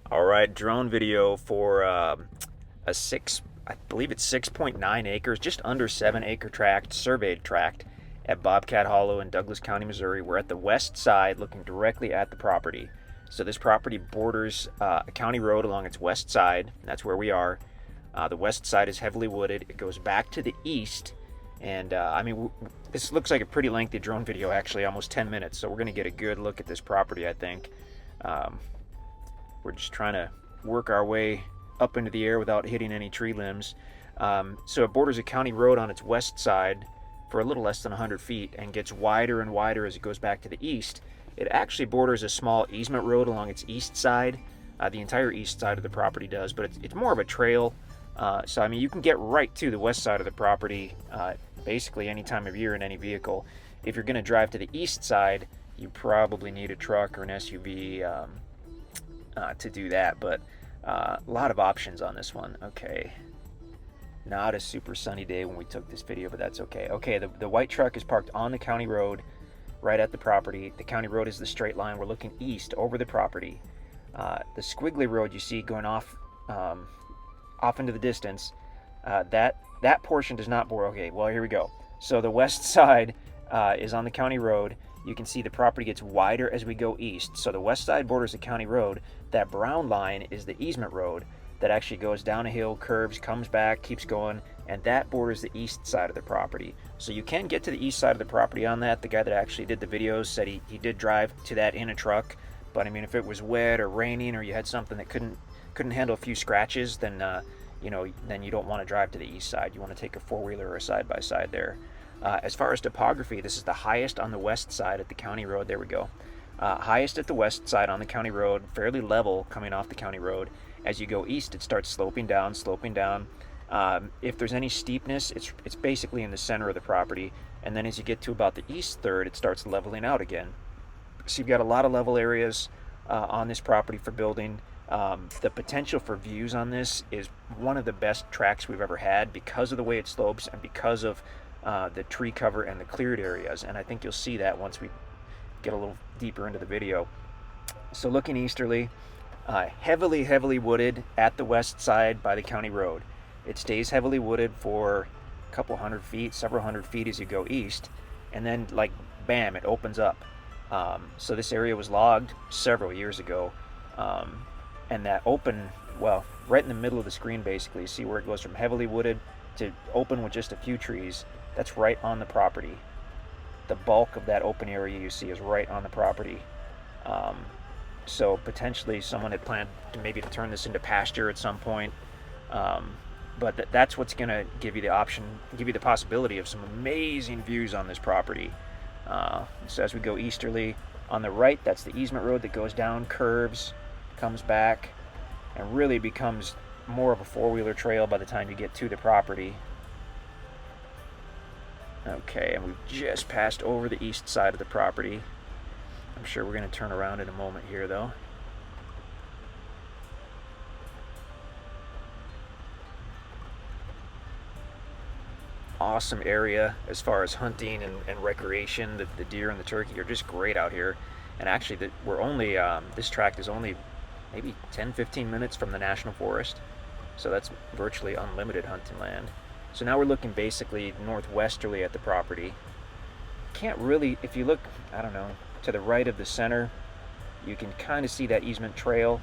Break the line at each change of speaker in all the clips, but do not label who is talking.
All right, drone video for a I believe it's 6.9 acres, just under 7 acre tract, surveyed tract at Bobcat Hollow in Douglas County, Missouri. We're at the west side looking directly at the property. So this property borders a county road along its west side. That's where we are. The west side is heavily wooded. It goes back to the east. And this looks like a pretty lengthy drone video, actually, almost 10 minutes. So we're going to get a good look at this property, I think. Um, we're just trying to work our way up into the air without hitting any tree limbs. So it borders a county road on its west side for a little less than 100 feet and gets wider and wider as it goes back to the east. It actually borders a small easement road along its east side. The entire east side of the property does, but it's more of a trail. So you can get right to the west side of the property basically any time of year in any vehicle. If you're going to drive to the east side, you probably need a truck or an SUV to do that, but a lot of options on this one. Okay, not a super sunny day when we took this video, but that's okay. Okay, the white truck is parked on the county road right at the property. The county road is the straight line. We're looking east over the property. The squiggly road you see going off into the distance, that portion does not bore. Okay, well, here we go. So the west side is on the county road. You can see the property gets wider as we go east. So the west side borders the county road. That brown line is the easement road that actually goes down a hill, curves, comes back, keeps going, and that borders the east side of the property. So you can get to the east side of the property on that. The guy that actually did the videos said he did drive to that in a truck, but if it was wet or raining or you had something that couldn't handle a few scratches, then then you don't want to drive to the east side. You want to take a four-wheeler or a side-by-side there. As far as topography, this is the highest on the west side at the county road. There we go. Highest at the west side on the county road, fairly level coming off the county road. As you go east, it starts sloping down. If there's any steepness, it's basically in the center of the property. And then as you get to about the east third, it starts leveling out again. So you've got a lot of level areas on this property for building. The potential for views on this is one of the best tracks we've ever had because of the way it slopes and because of the tree cover and the cleared areas, and I think you'll see that once we get a little deeper into the video. So looking easterly, heavily wooded at the west side by the county road. It stays heavily wooded for a couple hundred feet, several hundred feet as you go east, and then bam, it opens up. So this area was logged several years ago, and that open, right in the middle of the screen basically, you see where it goes from heavily wooded to open with just a few trees. That's right on the property. The bulk of that open area you see is right on the property. So potentially someone had planned to turn this into pasture at some point. But that's what's going to give you the possibility of some amazing views on this property. So as we go easterly, on the right, that's the easement road that goes down, curves, comes back, and really becomes more of a four-wheeler trail by the time you get to the property. Okay, and we've just passed over the east side of the property. I'm sure we're going to turn around in a moment here, though. Awesome area as far as hunting and recreation. The deer and the turkey are just great out here. And actually, this tract is only maybe 10-15 minutes from the national forest. So that's virtually unlimited hunting land. So now we're looking basically northwesterly at the property. Can't really, if you look, to the right of the center, you can kind of see that easement trail.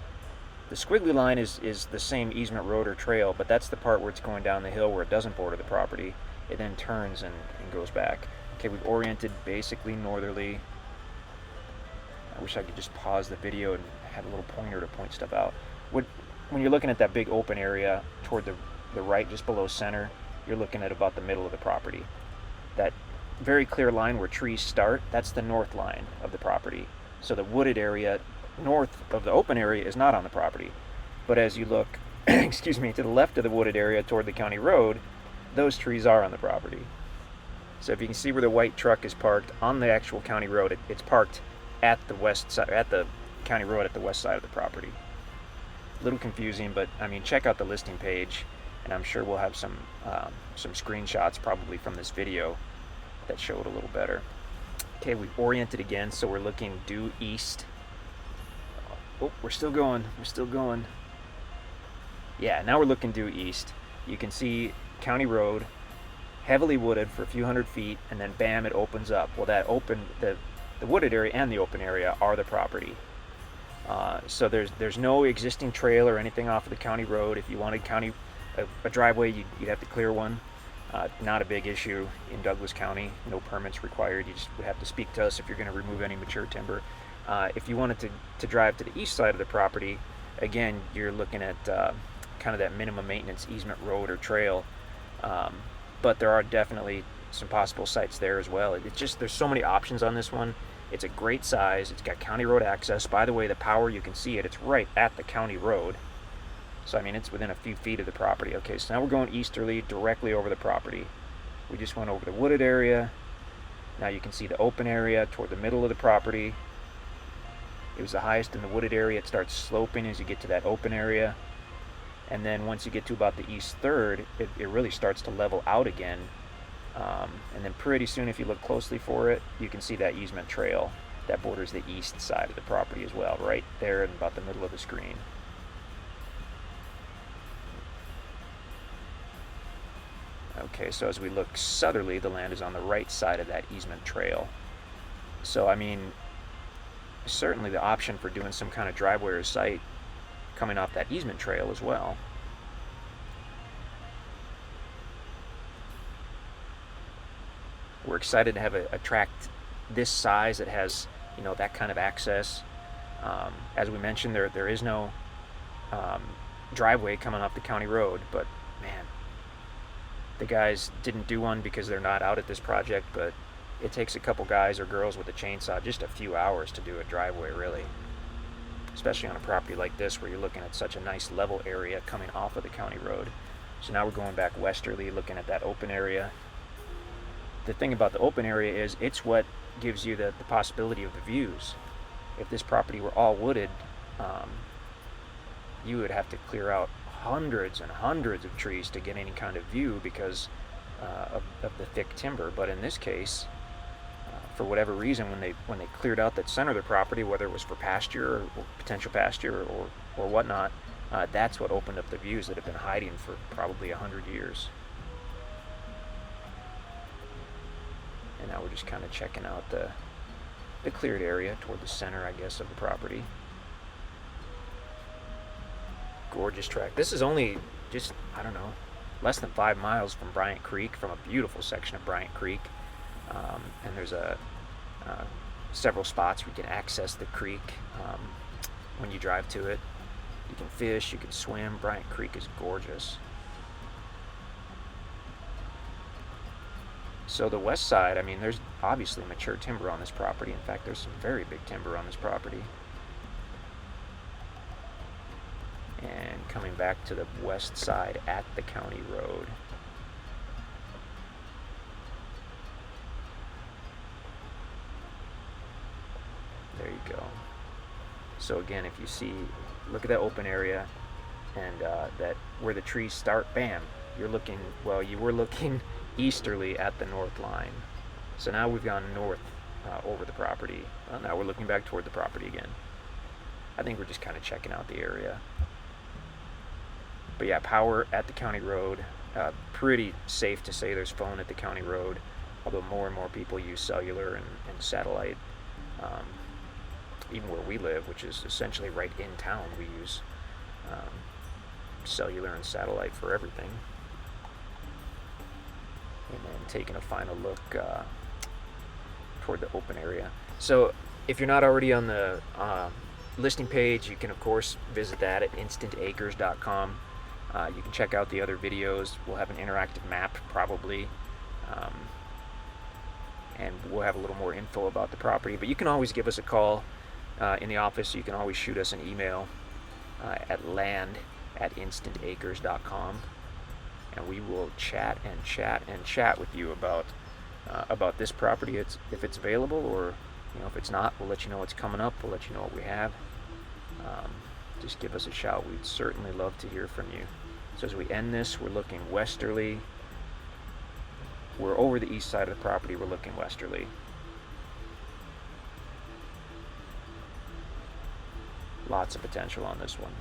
The squiggly line is the same easement road or trail, but that's the part where it's going down the hill where it doesn't border the property. It then turns and goes back. Okay, we've oriented basically northerly. I wish I could just pause the video and have a little pointer to point stuff out. When you're looking at that big open area toward the right, just below center, you're looking at about the middle of the property. That very clear line where trees start, that's the north line of the property. So the wooded area north of the open area is not on the property. But as you look, to the left of the wooded area toward the county road, those trees are on the property. So if you can see where the white truck is parked on the actual county road, it's parked at the west side, at the county road at the west side of the property. A little confusing, but check out the listing page, and I'm sure we'll have some screenshots probably from this video that show it a little better. Okay, we've oriented again, so we're looking due east Oh, we're still going. We're still going. Yeah, now we're looking due east. You can see County Road, heavily wooded for a few hundred feet, and then bam, it opens up. Well, the wooded area and the open area are the property. So there's no existing trail or anything off of the county road. If you wanted a driveway, you'd have to clear one. Not a big issue in Douglas County. No permits required. You just would have to speak to us if you're going to remove any mature timber. If you wanted to drive to the east side of the property, again, you're looking at kind of that minimum maintenance easement road or trail. But there are definitely some possible sites there as well. It's just, there's so many options on this one. It's a great size. It's got county road access. By the way, the power, you can see it. It's right at the county road. So, I mean, it's within a few feet of the property. Okay, so now we're going easterly, directly over the property. We just went over the wooded area. Now you can see the open area toward the middle of the property. It was the highest in the wooded area. It starts sloping as you get to that open area. And then once you get to about the east third, it really starts to level out again. And then pretty soon, if you look closely for it, you can see that easement trail that borders the east side of the property as well, right there in about the middle of the screen. Okay, so as we look southerly, the land is on the right side of that easement trail. So, I mean, certainly the option for doing some kind of driveway or site coming off that easement trail as well. We're excited to have a tract this size that has, you know, that kind of access. As we mentioned, there is no driveway coming off the county road, but man, the guys didn't do one because they're not out at this project, but it takes a couple guys or girls with a chainsaw just a few hours to do a driveway, really. Especially on a property like this where you're looking at such a nice level area coming off of the county road. So now we're going back westerly, looking at that open area. The thing about the open area is it's what gives you the possibility of the views. If this property were all wooded, you would have to clear out hundreds and hundreds of trees to get any kind of view because of the thick timber. But in this case, for whatever reason, when they cleared out that center of the property, whether it was for pasture or potential pasture or whatnot, that's what opened up the views that have been hiding for probably 100 years. And now we're just kind of checking out the cleared area toward the center, I guess, of the property. Gorgeous track. This is only just, I don't know, less than 5 miles from Bryant Creek, from a beautiful section of Bryant Creek. And there's several spots where you can access the creek when you drive to it. You can fish, you can swim. Bryant Creek is gorgeous. So the west side, I mean, there's obviously mature timber on this property. In fact, there's some very big timber on this property. And coming back to the west side at the county road. There you go. So again, if you see, look at that open area and that where the trees start, bam, you're looking, well, you were looking easterly at the north line. So now we've gone north over the property. Well, now we're looking back toward the property again. I think we're just kind of checking out the area. But yeah, power at the county road. Pretty safe to say there's phone at the county road, although more and more people use cellular and satellite. Even where we live, which is essentially right in town, we use cellular and satellite for everything. And then taking a final look toward the open area. So if you're not already on the listing page, you can of course visit that at InstantAcres.com. You can check out the other videos. We'll have an interactive map probably, and we'll have a little more info about the property. But you can always give us a call in the office. You can always shoot us an email at land@InstantAcres.com. And we will chat and chat and chat with you about this property. If it's available, or if it's not, we'll let you know what's coming up. We'll let you know what we have. Just give us a shout. We'd certainly love to hear from you. So as we end this, we're looking westerly. We're over the east side of the property. We're looking westerly. lots of potential on this one.